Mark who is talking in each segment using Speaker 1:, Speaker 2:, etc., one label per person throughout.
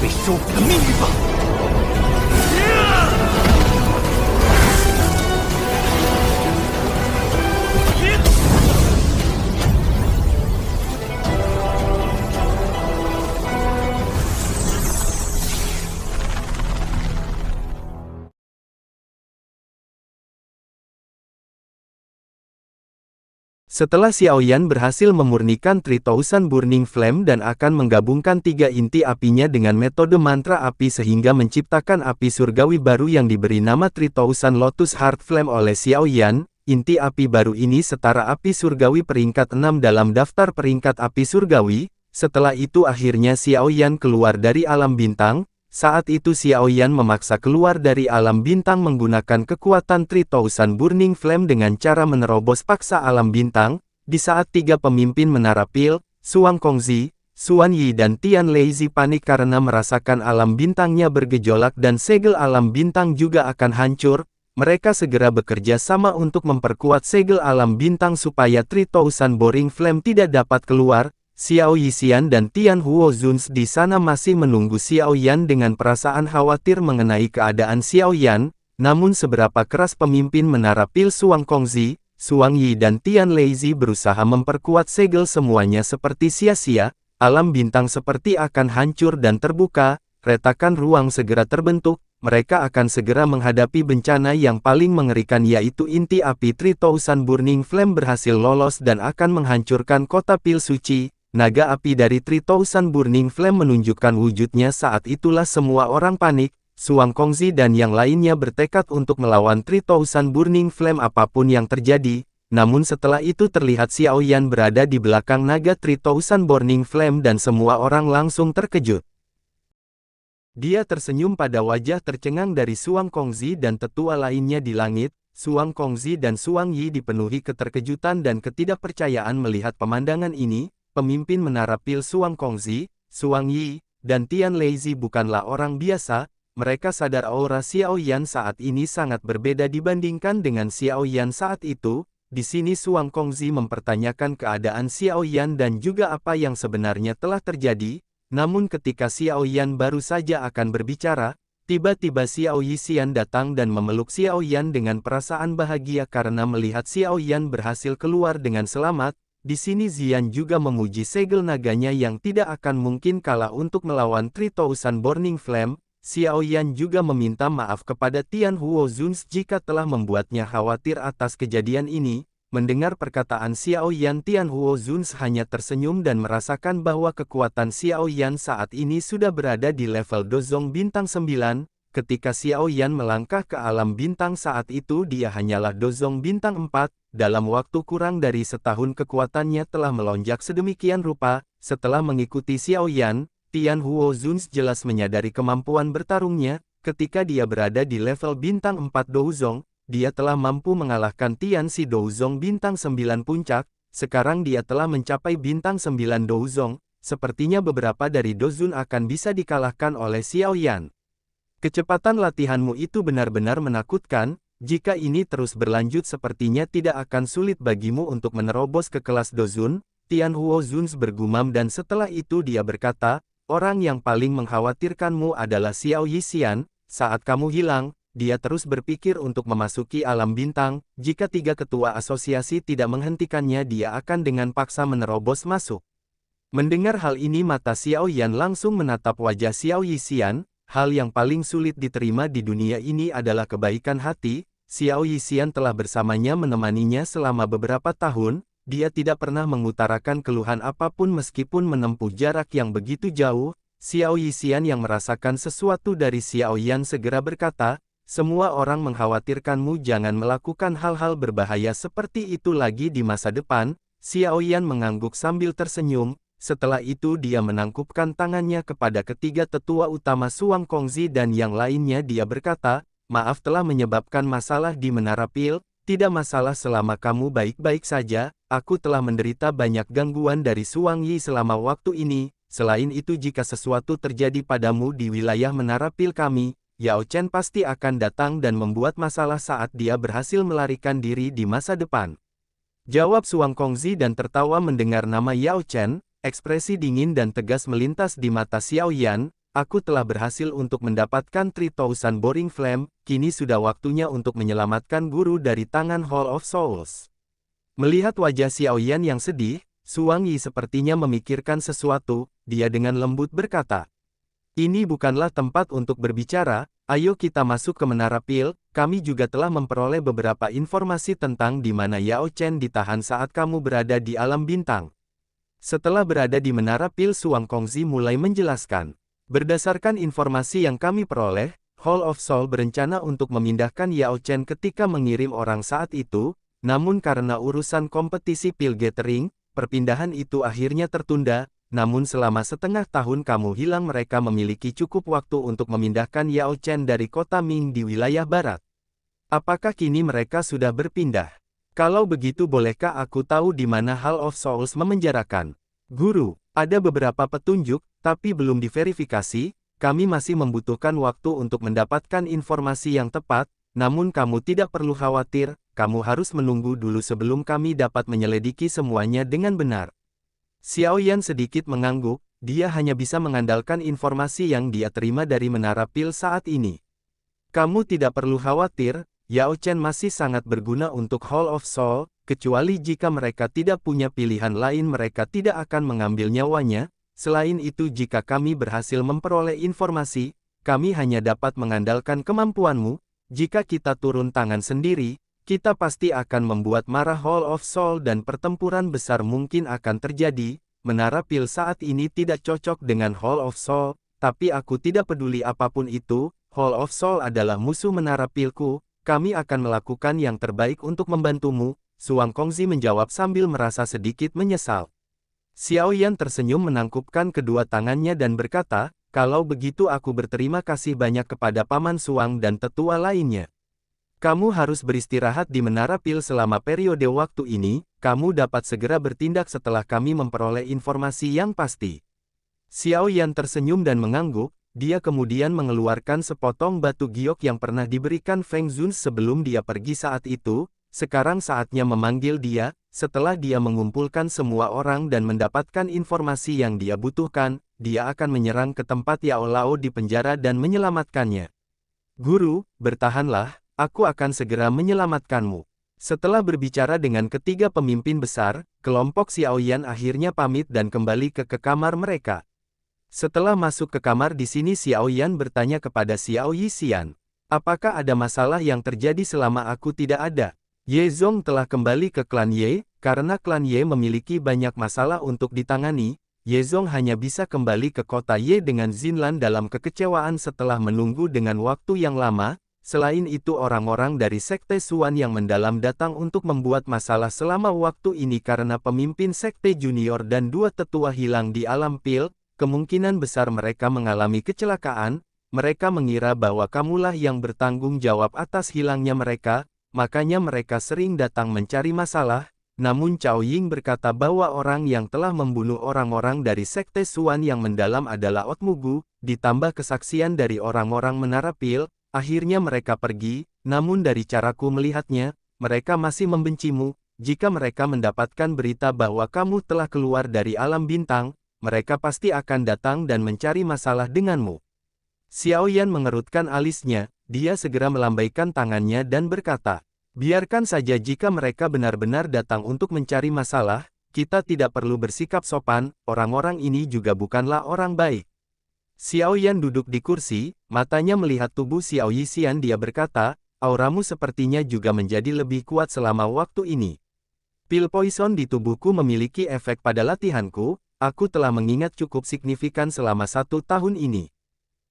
Speaker 1: 被收复的命运吧！
Speaker 2: Setelah Xiao Yan berhasil memurnikan 3000 Burning Flame dan akan menggabungkan 3 inti apinya dengan metode mantra api sehingga menciptakan api surgawi baru yang diberi nama 3000 Lotus Heart Flame oleh Xiao Yan, inti api baru ini setara api surgawi peringkat 6 dalam daftar peringkat api surgawi. Setelah itu akhirnya Xiao Yan keluar dari alam bintang. Saat itu Xiao Yan memaksa keluar dari alam bintang menggunakan kekuatan 3000 Burning Flame dengan cara menerobos paksa alam bintang. Di saat 3 pemimpin Menara Pil, Suang Kongzi, Xuan Yi dan Tian Leizi panik karena merasakan alam bintangnya bergejolak dan segel alam bintang juga akan hancur, mereka segera bekerja sama untuk memperkuat segel alam bintang supaya 3000 Burning Flame tidak dapat keluar. Xiao Yixian dan Tian Huozuns di sana masih menunggu Xiao Yan dengan perasaan khawatir mengenai keadaan Xiao Yan, namun seberapa keras pemimpin Menara Pil Suang Kongzi, Xuan Yi dan Tian Leizi berusaha memperkuat segel semuanya seperti sia-sia, alam bintang seperti akan hancur dan terbuka, retakan ruang segera terbentuk, mereka akan segera menghadapi bencana yang paling mengerikan yaitu inti api 3000 Burning Flame berhasil lolos dan akan menghancurkan kota Pil Suci. Naga api dari 3000 Burning Flame menunjukkan wujudnya saat itulah semua orang panik, Suang Kongzi dan yang lainnya bertekad untuk melawan 3000 Burning Flame apapun yang terjadi, namun setelah itu terlihat Xiao Yan berada di belakang naga 3000 Burning Flame dan semua orang langsung terkejut. Dia tersenyum pada wajah tercengang dari Suang Kongzi dan tetua lainnya di langit. Suang Kongzi dan Xuan Yi dipenuhi keterkejutan dan ketidakpercayaan melihat pemandangan ini. Pemimpin Menara Pil Suang Kongzi, Xuan Yi, dan Tian Leizi bukanlah orang biasa, mereka sadar aura Xiao Yan saat ini sangat berbeda dibandingkan dengan Xiao Yan saat itu. Di sini Suang Kongzi mempertanyakan keadaan Xiao Yan dan juga apa yang sebenarnya telah terjadi, namun ketika Xiao Yan baru saja akan berbicara, tiba-tiba Xiao Yixian datang dan memeluk Xiao Yan dengan perasaan bahagia karena melihat Xiao Yan berhasil keluar dengan selamat. Di sini Zian juga memuji segel naganya yang tidak akan mungkin kalah untuk melawan 3000 Burning Flame. Xiao Yan juga meminta maaf kepada Tian Huozuns jika telah membuatnya khawatir atas kejadian ini. Mendengar perkataan Xiao Yan, Tian Huozuns hanya tersenyum dan merasakan bahwa kekuatan Xiao Yan saat ini sudah berada di level Dozong Bintang 9. Ketika Xiao Yan melangkah ke alam bintang saat itu dia hanyalah Dozong Bintang 4. Dalam waktu kurang dari setahun kekuatannya telah melonjak sedemikian rupa. Setelah mengikuti Xiao Yan, Tian Huozuns jelas menyadari kemampuan bertarungnya. Ketika dia berada di level Bintang 4 Douzong, dia telah mampu mengalahkan Tian Si Douzong Bintang 9 Puncak. Sekarang dia telah mencapai Bintang 9 Douzong. Sepertinya beberapa dari Dozun akan bisa dikalahkan oleh Xiao Yan. Kecepatan latihanmu itu benar-benar menakutkan. Jika ini terus berlanjut sepertinya tidak akan sulit bagimu untuk menerobos ke kelas Dozun. Tian Huozuns bergumam dan setelah itu dia berkata, orang yang paling mengkhawatirkanmu adalah Xiao Yixian. Saat kamu hilang, dia terus berpikir untuk memasuki alam bintang. Jika 3 ketua asosiasi tidak menghentikannya dia akan dengan paksa menerobos masuk. Mendengar hal ini mata Xiao Yan langsung menatap wajah Xiao Yixian. Hal yang paling sulit diterima di dunia ini adalah kebaikan hati. Xiao Yixian telah bersamanya menemaninya selama beberapa tahun. Dia tidak pernah mengutarakan keluhan apapun meskipun menempuh jarak yang begitu jauh. Xiao Yixian yang merasakan sesuatu dari Xiao Yan segera berkata, semua orang mengkhawatirkanmu jangan melakukan hal-hal berbahaya seperti itu lagi di masa depan. Xiao Yan mengangguk sambil tersenyum. Setelah itu dia menangkupkan tangannya kepada ketiga tetua utama Suang Kongzi dan yang lainnya dia berkata, maaf telah menyebabkan masalah di Menara Pil, tidak masalah selama kamu baik-baik saja, aku telah menderita banyak gangguan dari Xuan Yi selama waktu ini, selain itu jika sesuatu terjadi padamu di wilayah Menara Pil kami, Yao Chen pasti akan datang dan membuat masalah saat dia berhasil melarikan diri di masa depan. Jawab Suang Kongzi dan tertawa mendengar nama Yao Chen. Ekspresi dingin dan tegas melintas di mata Xiao Yan, aku telah berhasil untuk mendapatkan 3000 Boring Flame, kini sudah waktunya untuk menyelamatkan guru dari tangan Hall of Souls. Melihat wajah Xiao Yan yang sedih, Suang Yi sepertinya memikirkan sesuatu, dia dengan lembut berkata, "Ini bukanlah tempat untuk berbicara, ayo kita masuk ke Menara Pil, kami juga telah memperoleh beberapa informasi tentang di mana Yao Chen ditahan saat kamu berada di alam bintang." Setelah berada di Menara Pil, Suang Kongzi mulai menjelaskan. Berdasarkan informasi yang kami peroleh, Hall of Soul berencana untuk memindahkan Yao Chen ketika mengirim orang saat itu, namun karena urusan kompetisi Pil Gathering, perpindahan itu akhirnya tertunda, namun selama setengah tahun kamu hilang mereka memiliki cukup waktu untuk memindahkan Yao Chen dari kota Ming di wilayah barat. Apakah kini mereka sudah berpindah? Kalau begitu bolehkah aku tahu di mana Hall of Souls memenjarakan? Guru, ada beberapa petunjuk, tapi belum diverifikasi, kami masih membutuhkan waktu untuk mendapatkan informasi yang tepat, namun kamu tidak perlu khawatir, kamu harus menunggu dulu sebelum kami dapat menyelidiki semuanya dengan benar. Xiao Yan sedikit mengangguk, dia hanya bisa mengandalkan informasi yang dia terima dari Menara Pil saat ini. Kamu tidak perlu khawatir, Yao Chen masih sangat berguna untuk Hall of Soul, kecuali jika mereka tidak punya pilihan lain mereka tidak akan mengambil nyawanya. Selain itu jika kami berhasil memperoleh informasi, kami hanya dapat mengandalkan kemampuanmu. Jika kita turun tangan sendiri, kita pasti akan membuat marah Hall of Soul dan pertempuran besar mungkin akan terjadi. Menara Pil saat ini tidak cocok dengan Hall of Soul, tapi aku tidak peduli apapun itu, Hall of Soul adalah musuh Menara Pilku. Kami akan melakukan yang terbaik untuk membantumu, Suang Kongzi menjawab sambil merasa sedikit menyesal. Xiao Yan tersenyum menangkupkan kedua tangannya dan berkata, "Kalau begitu aku berterima kasih banyak kepada Paman Suang dan tetua lainnya. Kamu harus beristirahat di Menara Pil selama periode waktu ini, kamu dapat segera bertindak setelah kami memperoleh informasi yang pasti." Xiao Yan tersenyum dan mengangguk. Dia kemudian mengeluarkan sepotong batu giok yang pernah diberikan Feng Zun sebelum dia pergi saat itu. Sekarang saatnya memanggil dia. Setelah dia mengumpulkan semua orang dan mendapatkan informasi yang dia butuhkan, dia akan menyerang ke tempat Yao Lao di penjara dan menyelamatkannya. "Guru, bertahanlah, aku akan segera menyelamatkanmu." Setelah berbicara dengan ketiga pemimpin besar, kelompok Xiao Yan akhirnya pamit dan kembali ke kamar mereka. Setelah masuk ke kamar di sini Xiao Yan bertanya kepada Xiao Yixian, "Apakah ada masalah yang terjadi selama aku tidak ada?" Ye Zong telah kembali ke klan Ye, karena klan Ye memiliki banyak masalah untuk ditangani. Ye Zong hanya bisa kembali ke kota Ye dengan Xinlan dalam kekecewaan setelah menunggu dengan waktu yang lama. Selain itu orang-orang dari Sekte Suan yang mendalam datang untuk membuat masalah selama waktu ini karena pemimpin Sekte Junior dan dua tetua hilang di alam Pil. Kemungkinan besar mereka mengalami kecelakaan, mereka mengira bahwa kamulah yang bertanggung jawab atas hilangnya mereka, makanya mereka sering datang mencari masalah, namun Cao Ying berkata bahwa orang yang telah membunuh orang-orang dari Sekte Suan yang mendalam adalah Otmugu, ditambah kesaksian dari orang-orang Menara Pil, akhirnya mereka pergi, namun dari caraku melihatnya, mereka masih membencimu. Jika mereka mendapatkan berita bahwa kamu telah keluar dari alam bintang, mereka pasti akan datang dan mencari masalah denganmu. Xiao Yan mengerutkan alisnya, dia segera melambaikan tangannya dan berkata, "Biarkan saja jika mereka benar-benar datang untuk mencari masalah, kita tidak perlu bersikap sopan, orang-orang ini juga bukanlah orang baik." Xiao Yan duduk di kursi, matanya melihat tubuh Xiao Yixian dia berkata, "Auramu sepertinya juga menjadi lebih kuat selama waktu ini. Pil poison di tubuhku memiliki efek pada latihanku. Aku telah mengingat cukup signifikan selama 1 tahun ini.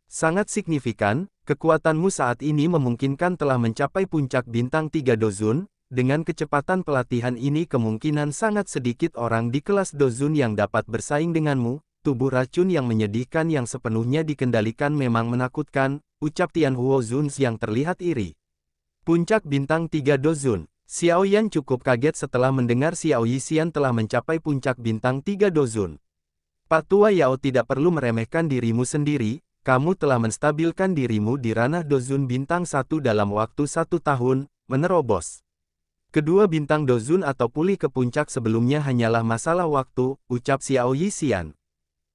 Speaker 2: Sangat signifikan, kekuatanmu saat ini memungkinkan telah mencapai puncak bintang 3 dozun, dengan kecepatan pelatihan ini kemungkinan sangat sedikit orang di kelas dozun yang dapat bersaing denganmu, tubuh racun yang menyedihkan yang sepenuhnya dikendalikan memang menakutkan, ucap Tian Huo Zun yang terlihat iri. Puncak bintang 3 dozun. Xiao Yan cukup kaget setelah mendengar Xiao Yixian telah mencapai puncak bintang 3 dozun. Pak Tua Yao tidak perlu meremehkan dirimu sendiri, kamu telah menstabilkan dirimu di ranah dozun bintang 1 dalam waktu 1 tahun, menerobos. Kedua bintang dozun atau pulih ke puncak sebelumnya hanyalah masalah waktu, ucap Xiao Yixian.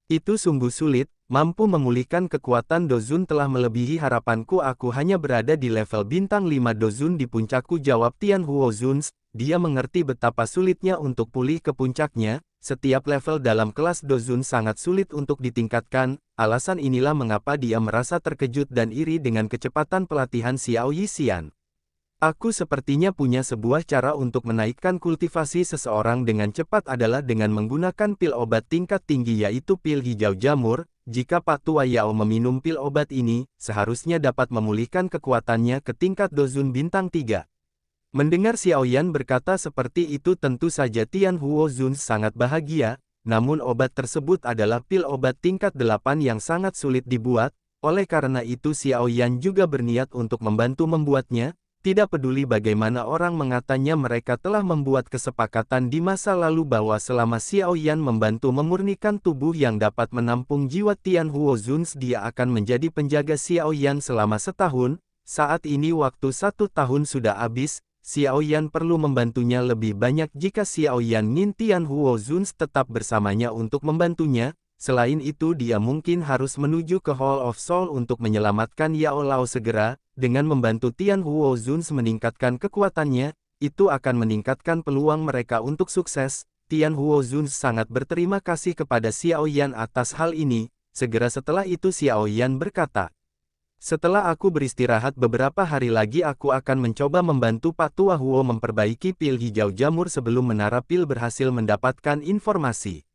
Speaker 2: Itu sungguh sulit, Mampu memulihkan kekuatan Dozun telah melebihi harapanku, aku hanya berada di level bintang 5 Dozun di puncakku, jawab Tian Huo Zuns. Dia mengerti betapa sulitnya untuk pulih ke puncaknya, setiap level dalam kelas Dozun sangat sulit untuk ditingkatkan, alasan inilah mengapa dia merasa terkejut dan iri dengan kecepatan pelatihan Xiao Yixian. Aku sepertinya punya sebuah cara untuk menaikkan kultivasi seseorang dengan cepat adalah dengan menggunakan pil obat tingkat tinggi yaitu pil hijau jamur. Jika Pak Tua Yao meminum pil obat ini, seharusnya dapat memulihkan kekuatannya ke tingkat Dozun bintang 3. Mendengar Xiao Yan berkata seperti itu, tentu saja Tian Huo Zuns sangat bahagia, namun obat tersebut adalah pil obat tingkat 8 yang sangat sulit dibuat, oleh karena itu Xiao Yan juga berniat untuk membantu membuatnya. Tidak peduli bagaimana orang mengatanya, mereka telah membuat kesepakatan di masa lalu bahwa selama Xiao Yan membantu memurnikan tubuh yang dapat menampung jiwa Tian Huo Zuns, dia akan menjadi penjaga Xiao Yan selama setahun. Saat ini waktu 1 tahun sudah habis, Xiao Yan perlu membantunya lebih banyak jika Xiao Yan ingin Tian Huo Zuns tetap bersamanya untuk membantunya. Selain itu dia mungkin harus menuju ke Hall of Soul untuk menyelamatkan Yao Lao segera. Dengan membantu Tian Huo Zuns meningkatkan kekuatannya, itu akan meningkatkan peluang mereka untuk sukses. Tian Huo Zuns sangat berterima kasih kepada Xiao Yan atas hal ini. Segera setelah itu Xiao Yan berkata, setelah aku beristirahat beberapa hari lagi, aku akan mencoba membantu Pak Tua Huo memperbaiki pil hijau jamur sebelum menara pil berhasil mendapatkan informasi.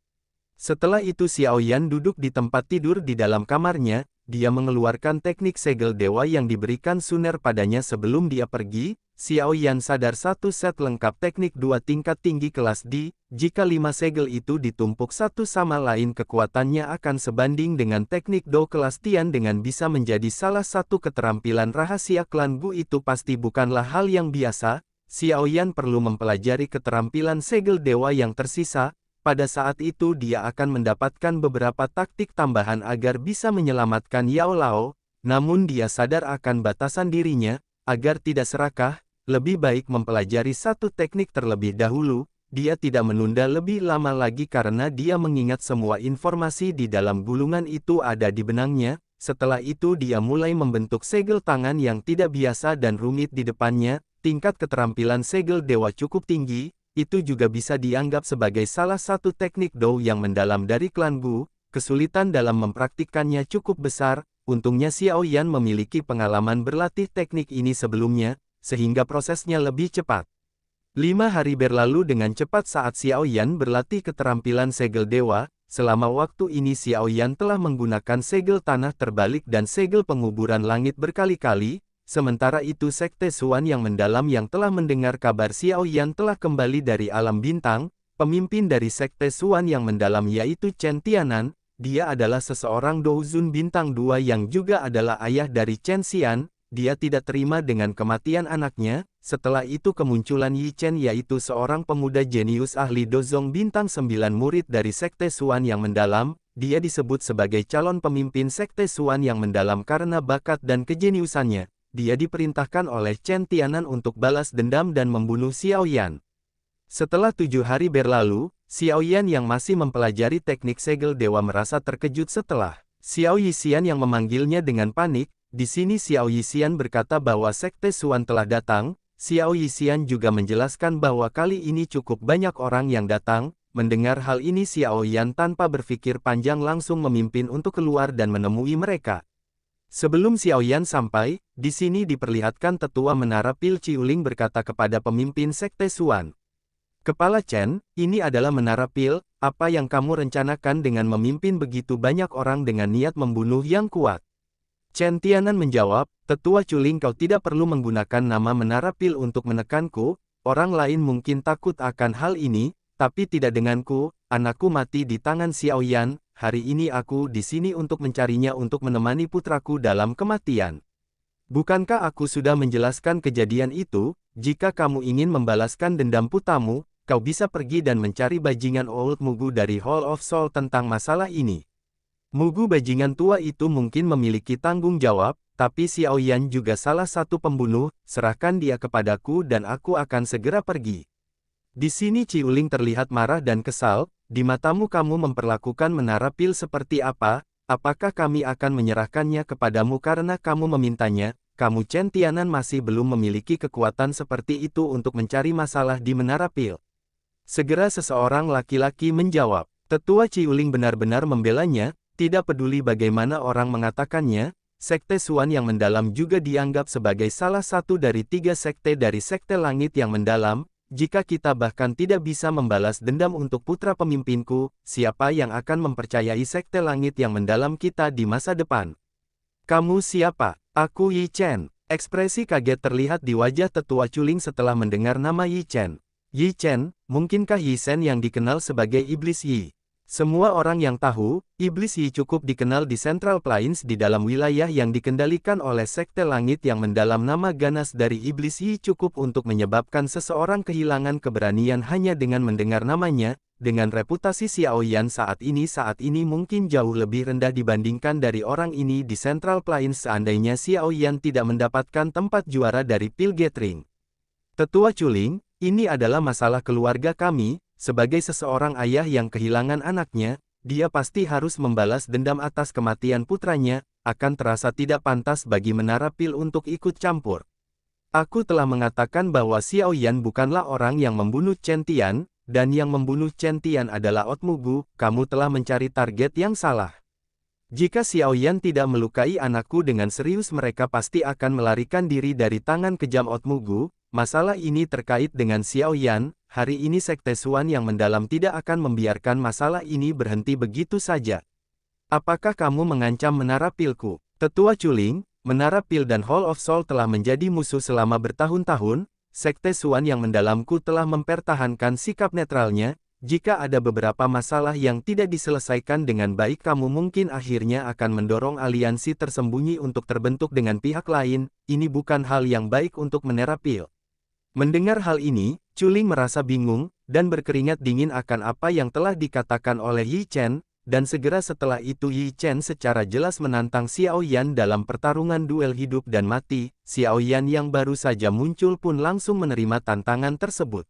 Speaker 2: Setelah itu Xiao Yan duduk di tempat tidur di dalam kamarnya. Dia mengeluarkan teknik segel dewa yang diberikan Suner padanya sebelum dia pergi. Xiao Yan sadar satu set lengkap teknik 2 tingkat tinggi kelas D. Jika 5 segel itu ditumpuk satu sama lain, kekuatannya akan sebanding dengan teknik Do kelas Tian dengan bisa menjadi salah satu keterampilan rahasia klan Gu. Itu pasti bukanlah hal yang biasa. Xiao Yan perlu mempelajari keterampilan segel dewa yang tersisa. Pada saat itu dia akan mendapatkan beberapa taktik tambahan agar bisa menyelamatkan Yao Lao, namun dia sadar akan batasan dirinya, agar tidak serakah, lebih baik mempelajari satu teknik terlebih dahulu. Dia tidak menunda lebih lama lagi karena dia mengingat semua informasi di dalam gulungan itu ada di benangnya. Setelah itu dia mulai membentuk segel tangan yang tidak biasa dan rumit di depannya. Tingkat keterampilan segel dewa cukup tinggi. Itu juga bisa dianggap sebagai salah satu teknik Do yang mendalam dari klan Gu. Kesulitan dalam mempraktikkannya cukup besar. Untungnya Xiao Yan memiliki pengalaman berlatih teknik ini sebelumnya, sehingga prosesnya lebih cepat. 5 hari berlalu dengan cepat saat Xiao Yan berlatih keterampilan segel dewa. Selama waktu ini Xiao Yan telah menggunakan segel tanah terbalik dan segel penguburan langit berkali-kali. Sementara itu Sekte Suan yang mendalam yang telah mendengar kabar Xiao Yan telah kembali dari alam bintang, pemimpin dari Sekte Suan yang mendalam yaitu Chen Tianan, dia adalah seseorang Douzun bintang 2 yang juga adalah ayah dari Chen Xian. Dia tidak terima dengan kematian anaknya. Setelah itu kemunculan Yi Chen yaitu seorang pemuda jenius ahli Dozong bintang 9 murid dari Sekte Suan yang mendalam. Dia disebut sebagai calon pemimpin Sekte Suan yang mendalam karena bakat dan kejeniusannya. Dia diperintahkan oleh Chen Tianan untuk balas dendam dan membunuh Xiao Yan. Setelah 7 hari berlalu, Xiao Yan yang masih mempelajari teknik segel dewa merasa terkejut setelah Xiao Yixian yang memanggilnya dengan panik. Di sini Xiao Yixian berkata bahwa Sekte Suan telah datang. Xiao Yixian juga menjelaskan bahwa kali ini cukup banyak orang yang datang. Mendengar hal ini Xiao Yan tanpa berpikir panjang langsung memimpin untuk keluar dan menemui mereka. Sebelum Xiao Yan sampai, di sini diperlihatkan tetua menara pil Ciuling berkata kepada pemimpin Sekte Suan. Kepala Chen, ini adalah menara pil, apa yang kamu rencanakan dengan memimpin begitu banyak orang dengan niat membunuh yang kuat? Chen Tianan menjawab, Tetua Culing, kau tidak perlu menggunakan nama menara pil untuk menekanku, orang lain mungkin takut akan hal ini, tapi tidak denganku, anakku mati di tangan Xiao Yan. Hari ini aku di sini untuk mencarinya untuk menemani putraku dalam kematian. Bukankah aku sudah menjelaskan kejadian itu? Jika kamu ingin membalaskan dendam putramu, kau bisa pergi dan mencari bajingan Old Mugu dari Hall of Soul tentang masalah ini. Mugu bajingan tua itu mungkin memiliki tanggung jawab, tapi Xiao Yan juga salah satu pembunuh, serahkan dia kepadaku dan aku akan segera pergi. Di sini Ciuling terlihat marah dan kesal. Di matamu kamu memperlakukan menara pil seperti apa? apakah kami akan menyerahkannya kepadamu karena kamu memintanya? Kamu Chen Tianan masih belum memiliki kekuatan seperti itu untuk mencari masalah di Menara Pil. Segera seseorang laki-laki menjawab. Tetua Ciuling benar-benar membelanya, tidak peduli bagaimana orang mengatakannya. Sekte Suan yang mendalam juga dianggap sebagai salah satu dari 3 sekte dari Sekte Langit yang mendalam. Jika kita bahkan tidak bisa membalas dendam untuk putra pemimpinku, siapa yang akan mempercayai Sekte Langit yang mendalam kita di masa depan? Kamu siapa? Aku Yi Chen. Ekspresi kaget terlihat di wajah Tetua Culing setelah mendengar nama Yi Chen. Yi Chen, mungkinkah Yi Shen yang dikenal sebagai Iblis Yi? Semua orang yang tahu, Iblis Yi cukup dikenal di Central Plains di dalam wilayah yang dikendalikan oleh Sekte Langit yang mendalam. Nama ganas dari Iblis Yi cukup untuk menyebabkan seseorang kehilangan keberanian hanya dengan mendengar namanya. Dengan reputasi Xiao Yan saat ini mungkin jauh lebih rendah dibandingkan dari orang ini di Central Plains seandainya Xiao Yan tidak mendapatkan tempat juara dari Pil Gathering. Tetua Culing, ini adalah masalah keluarga kami. Sebagai seseorang ayah yang kehilangan anaknya, dia pasti harus membalas dendam atas kematian putranya. Akan terasa tidak pantas bagi Menara Pil untuk ikut campur. Aku telah mengatakan bahwa Xiao Yan bukanlah orang yang membunuh Chen Tian, dan yang membunuh Chen Tian adalah Otmugu. Kamu telah mencari target yang salah. Jika Xiao Yan tidak melukai anakku dengan serius, mereka pasti akan melarikan diri dari tangan kejam Otmugu. Masalah ini terkait dengan Xiao Yan. Hari ini Sekte Suan yang mendalam tidak akan membiarkan masalah ini berhenti begitu saja. Apakah kamu mengancam Menara Pilku? Tetua Culing, Menara Pil dan Hall of Soul telah menjadi musuh selama bertahun-tahun. Sekte Suan yang mendalamku telah mempertahankan sikap netralnya. Jika ada beberapa masalah yang tidak diselesaikan dengan baik, kamu mungkin akhirnya akan mendorong aliansi tersembunyi untuk terbentuk dengan pihak lain. Ini bukan hal yang baik untuk Menara Pil. Mendengar hal ini, Culing merasa bingung, dan berkeringat dingin akan apa yang telah dikatakan oleh Yi Chen, dan segera setelah itu Yi Chen secara jelas menantang Xiao Yan dalam pertarungan duel hidup dan mati. Xiao Yan yang baru saja muncul pun langsung menerima tantangan tersebut.